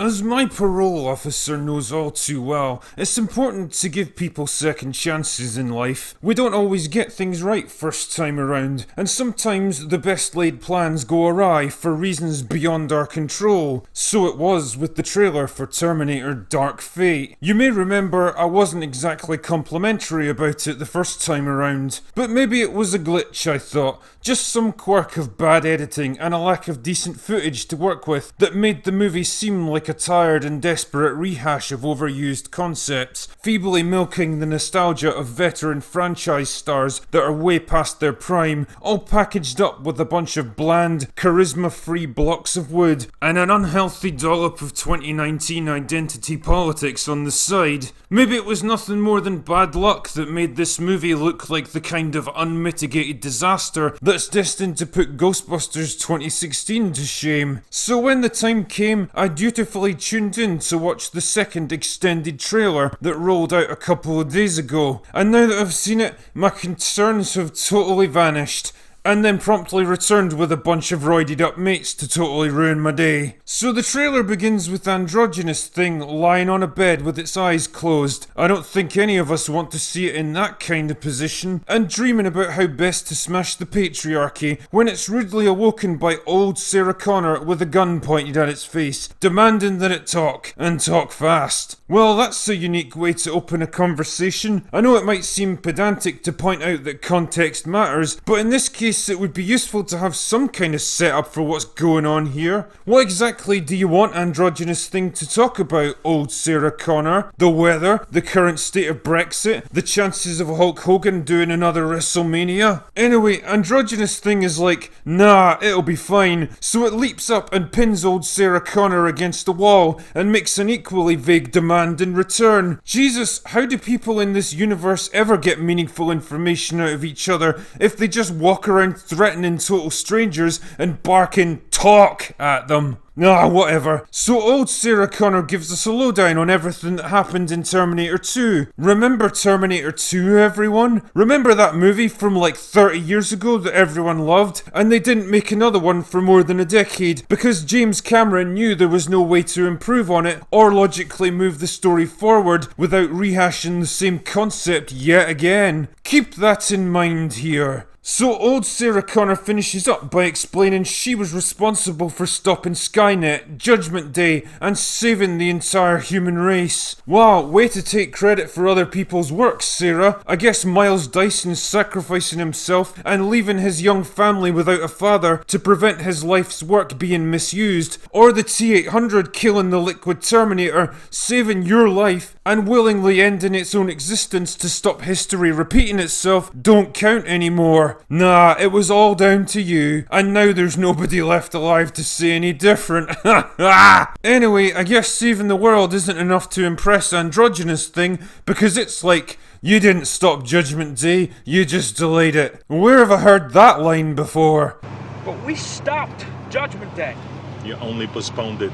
As my parole officer knows all too well, it's important to give people second chances in life. We don't always get things right first time around, and sometimes the best laid plans go awry for reasons beyond our control. So it was with the trailer for Terminator Dark Fate. You may remember I wasn't exactly complimentary about it the first time around, but maybe it was a glitch, I thought. Just some quirk of bad editing and a lack of decent footage to work with that made the movie seem like a tired and desperate rehash of overused concepts, feebly milking the nostalgia of veteran franchise stars that are way past their prime, all packaged up with a bunch of bland, charisma-free blocks of wood and an unhealthy dollop of 2019 identity politics on the side. Maybe it was nothing more than bad luck that made this movie look like the kind of unmitigated disaster that's destined to put Ghostbusters 2016 to shame. So when the time came, I dutifully tuned in to watch the second extended trailer that rolled out a couple of days ago. And now that I've seen it, my concerns have totally vanished. And then promptly returned with a bunch of roided up mates to totally ruin my day. So the trailer begins with Androgynous Thing lying on a bed with its eyes closed. I don't think any of us want to see it in that kind of position, and dreaming about how best to smash the patriarchy when it's rudely awoken by old Sarah Connor with a gun pointed at its face, demanding that it talk, and talk fast. Well, that's a unique way to open a conversation. I know it might seem pedantic to point out that context matters, but in this case it would be useful to have some kind of setup for what's going on here. What exactly do you want Androgynous Thing to talk about, old Sarah Connor? The weather? The current state of Brexit? The chances of Hulk Hogan doing another WrestleMania? Anyway, Androgynous Thing is like, nah, it'll be fine. So it leaps up and pins old Sarah Connor against the wall and makes an equally vague demand in return. Jesus, how do people in this universe ever get meaningful information out of each other if they just walk around threatening total strangers and barking talk at them? Whatever. So old Sarah Connor gives us a lowdown on everything that happened in Terminator 2. Remember Terminator 2, everyone? Remember that movie from like 30 years ago that everyone loved? And they didn't make another one for more than a decade because James Cameron knew there was no way to improve on it or logically move the story forward without rehashing the same concept yet again. Keep that in mind here. So old Sarah Connor finishes up by explaining she was responsible for stopping Skynet, Judgment Day, and saving the entire human race. Wow, way to take credit for other people's work, Sarah. I guess Miles Dyson's sacrificing himself and leaving his young family without a father to prevent his life's work being misused, or the T-800 killing the liquid Terminator, saving your life, and willingly ending its own existence to stop history repeating itself don't count anymore. Nah, it was all down to you, and now there's nobody left alive to say any different. Anyway, I guess saving the world isn't enough to impress Androgynous Thing, because it's like, you didn't stop Judgment Day, you just delayed it. Where have I heard that line before? But we stopped Judgment Day. You only postponed it.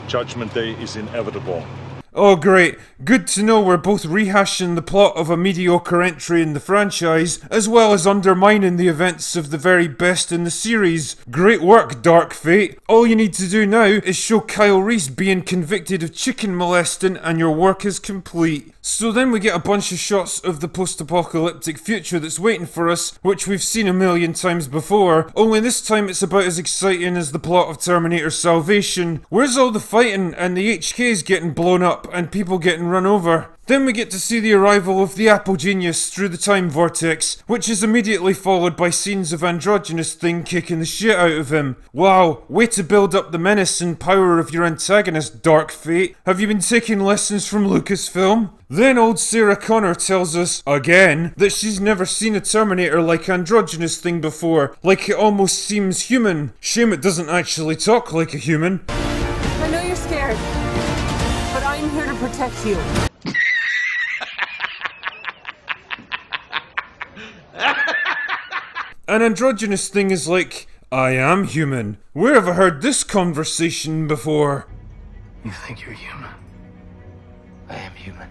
Judgment Day is inevitable. Oh great, good to know we're both rehashing the plot of a mediocre entry in the franchise, as well as undermining the events of the very best in the series. Great work, Dark Fate. All you need to do now is show Kyle Reese being convicted of chicken molesting and your work is complete. So then we get a bunch of shots of the post-apocalyptic future that's waiting for us, which we've seen a million times before, only this time it's about as exciting as the plot of Terminator Salvation. Where's all the fighting and the HKs getting blown up and people getting run over? Then we get to see the arrival of the Apple Genius through the time vortex, which is immediately followed by scenes of Androgynous Thing kicking the shit out of him. Wow, way to build up the menace and power of your antagonist, Dark Fate. Have you been taking lessons from Lucasfilm? Then old Sarah Connor tells us, again, that she's never seen a Terminator like Androgynous Thing before, like it almost seems human. Shame it doesn't actually talk like a human. I know you're scared, but I'm here to protect you. An Androgynous Thing is like, I am human. Where have I heard this conversation before? You think you're human? I am human.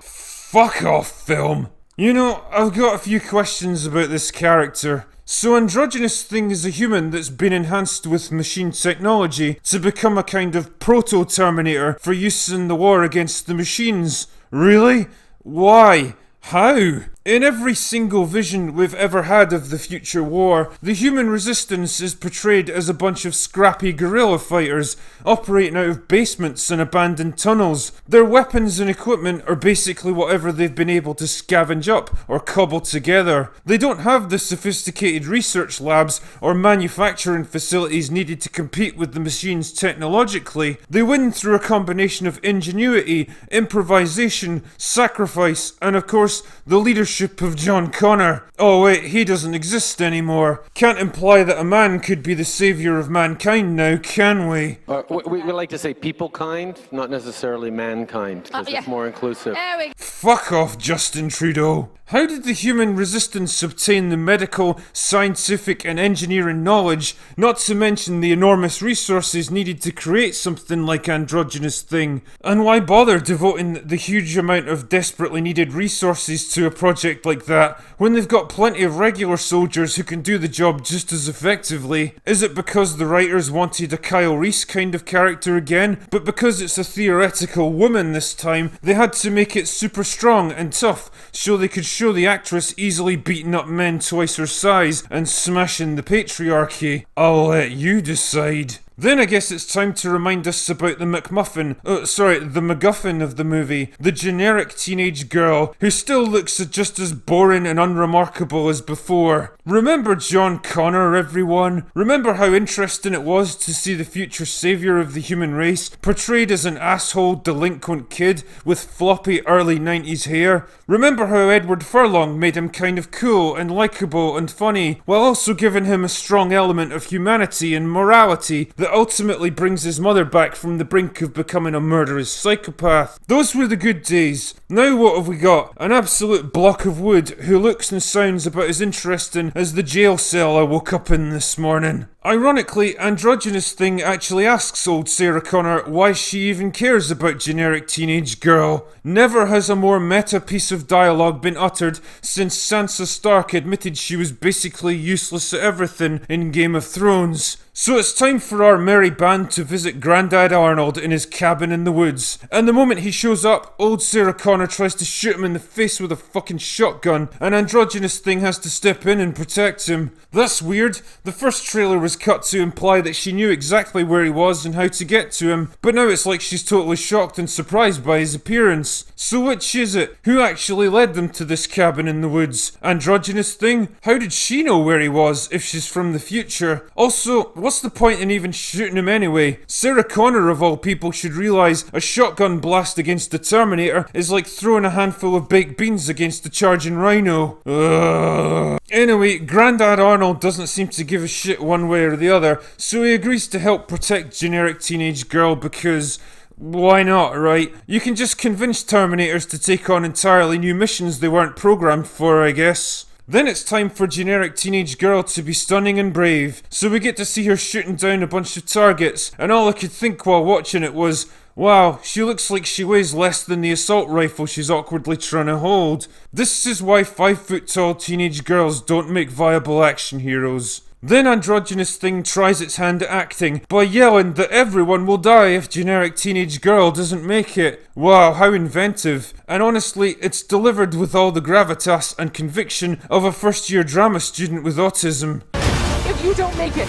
Fuck off, film. You know, I've got a few questions about this character. So Androgynous Thing is a human that's been enhanced with machine technology to become a kind of proto-Terminator for use in the war against the machines. Really? Why? How? In every single vision we've ever had of the future war, the human resistance is portrayed as a bunch of scrappy guerrilla fighters operating out of basements and abandoned tunnels. Their weapons and equipment are basically whatever they've been able to scavenge up or cobble together. They don't have the sophisticated research labs or manufacturing facilities needed to compete with the machines technologically. They win through a combination of ingenuity, improvisation, sacrifice, and of course, the leadership of John Connor. Oh wait, he doesn't exist anymore. Can't imply that a man could be the savior of mankind now, can we? We like to say people kind, not necessarily mankind, because it's more inclusive. Fuck off, Justin Trudeau. How did the human resistance obtain the medical, scientific, and engineering knowledge, not to mention the enormous resources needed to create something like Androgynous Thing? And why bother devoting the huge amount of desperately needed resources to a project like that when they've got plenty of regular soldiers who can do the job just as effectively? Is it because the writers wanted a Kyle Reese kind of character again, but because it's a theoretical woman this time, they had to make it super strong and tough so they could show the actress easily beating up men twice her size and smashing the patriarchy? I'll let you decide. Then I guess it's time to remind us about the the MacGuffin of the movie, the generic teenage girl who still looks just as boring and unremarkable as before. Remember John Connor, everyone? Remember how interesting it was to see the future savior of the human race portrayed as an asshole delinquent kid with floppy early 90s hair? Remember how Edward Furlong made him kind of cool and likeable and funny, while also giving him a strong element of humanity and morality that ultimately brings his mother back from the brink of becoming a murderous psychopath? Those were the good days. Now what have we got? An absolute block of wood who looks and sounds about as interesting as the jail cell I woke up in this morning. Ironically, Androgynous Thing actually asks old Sarah Connor why she even cares about generic teenage girl. Never has a more meta piece of dialogue been uttered since Sansa Stark admitted she was basically useless at everything in Game of Thrones. So it's time for our merry band to visit Grandad Arnold in his cabin in the woods. And the moment he shows up, old Sarah Connor tries to shoot him in the face with a fucking shotgun, and Androgynous Thing has to step in and protect him. That's weird. The first trailer was cut to imply that she knew exactly where he was and how to get to him, but now it's like she's totally shocked and surprised by his appearance. So which is it? Who actually led them to this cabin in the woods? Androgynous Thing? How did she know where he was if she's from the future? Also, what's the point in even shooting him anyway? Sarah Connor of all people should realise a shotgun blast against the Terminator is like throwing a handful of baked beans against a charging rhino. Ugh. Anyway, Grandad Arnold doesn't seem to give a shit one way or the other, so he agrees to help protect generic teenage girl because why not, right? You can just convince Terminators to take on entirely new missions they weren't programmed for, I guess. Then it's time for generic teenage girl to be stunning and brave, so we get to see her shooting down a bunch of targets, and all I could think while watching it was, wow, she looks like she weighs less than the assault rifle she's awkwardly trying to hold. This is why 5-foot-tall teenage girls don't make viable action heroes. Then Androgynous Thing tries its hand at acting by yelling that everyone will die if generic teenage girl doesn't make it. Wow, how inventive. And honestly, it's delivered with all the gravitas and conviction of a first-year drama student with autism. If you don't make it,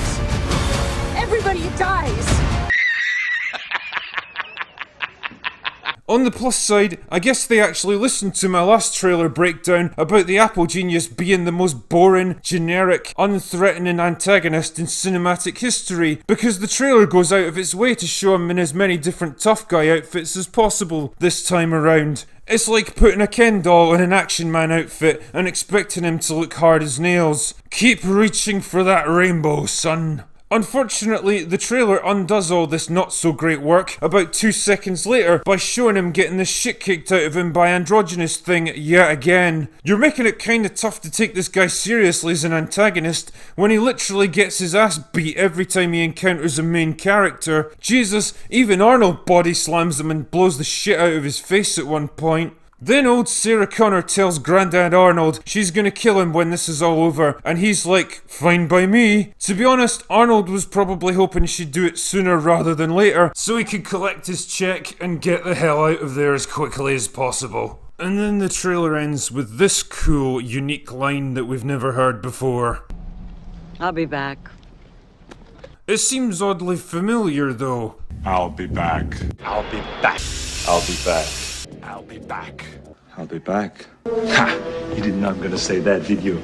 everybody dies. On the plus side, I guess they actually listened to my last trailer breakdown about the Apple Genius being the most boring, generic, unthreatening antagonist in cinematic history, because the trailer goes out of its way to show him in as many different tough guy outfits as possible this time around. It's like putting a Ken doll in an Action Man outfit and expecting him to look hard as nails. Keep reaching for that rainbow, son. Unfortunately, the trailer undoes all this not so great work about 2 seconds later by showing him getting the shit kicked out of him by Androgynous Thing yet again. You're making it kinda tough to take this guy seriously as an antagonist when he literally gets his ass beat every time he encounters a main character. Jesus, even Arnold body slams him and blows the shit out of his face at one point. Then old Sarah Connor tells Grandad Arnold she's gonna kill him when this is all over, and he's like, fine by me. To be honest, Arnold was probably hoping she'd do it sooner rather than later, so he could collect his check and get the hell out of there as quickly as possible. And then the trailer ends with this cool, unique line that we've never heard before. I'll be back. It seems oddly familiar though. I'll be back. I'll be back. I'll be back. I'll be back. I'll be back. Ha! You did not gonna say that, did you?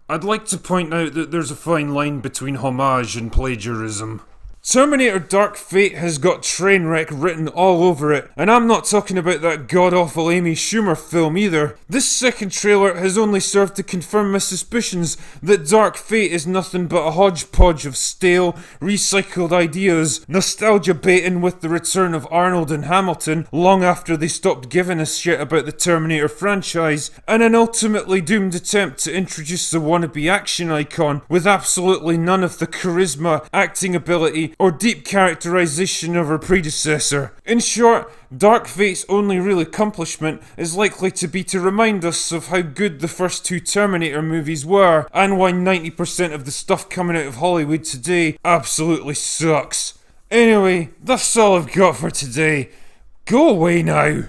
I'd like to point out that there's a fine line between homage and plagiarism. Terminator Dark Fate has got Trainwreck written all over it, and I'm not talking about that god-awful Amy Schumer film either. This second trailer has only served to confirm my suspicions that Dark Fate is nothing but a hodgepodge of stale, recycled ideas, nostalgia baiting with the return of Arnold and Hamilton long after they stopped giving a shit about the Terminator franchise, and an ultimately doomed attempt to introduce the wannabe action icon with absolutely none of the charisma, acting ability, or deep characterization of her predecessor. In short, Dark Fate's only real accomplishment is likely to be to remind us of how good the first two Terminator movies were, and why 90% of the stuff coming out of Hollywood today absolutely sucks. Anyway, that's all I've got for today. Go away now.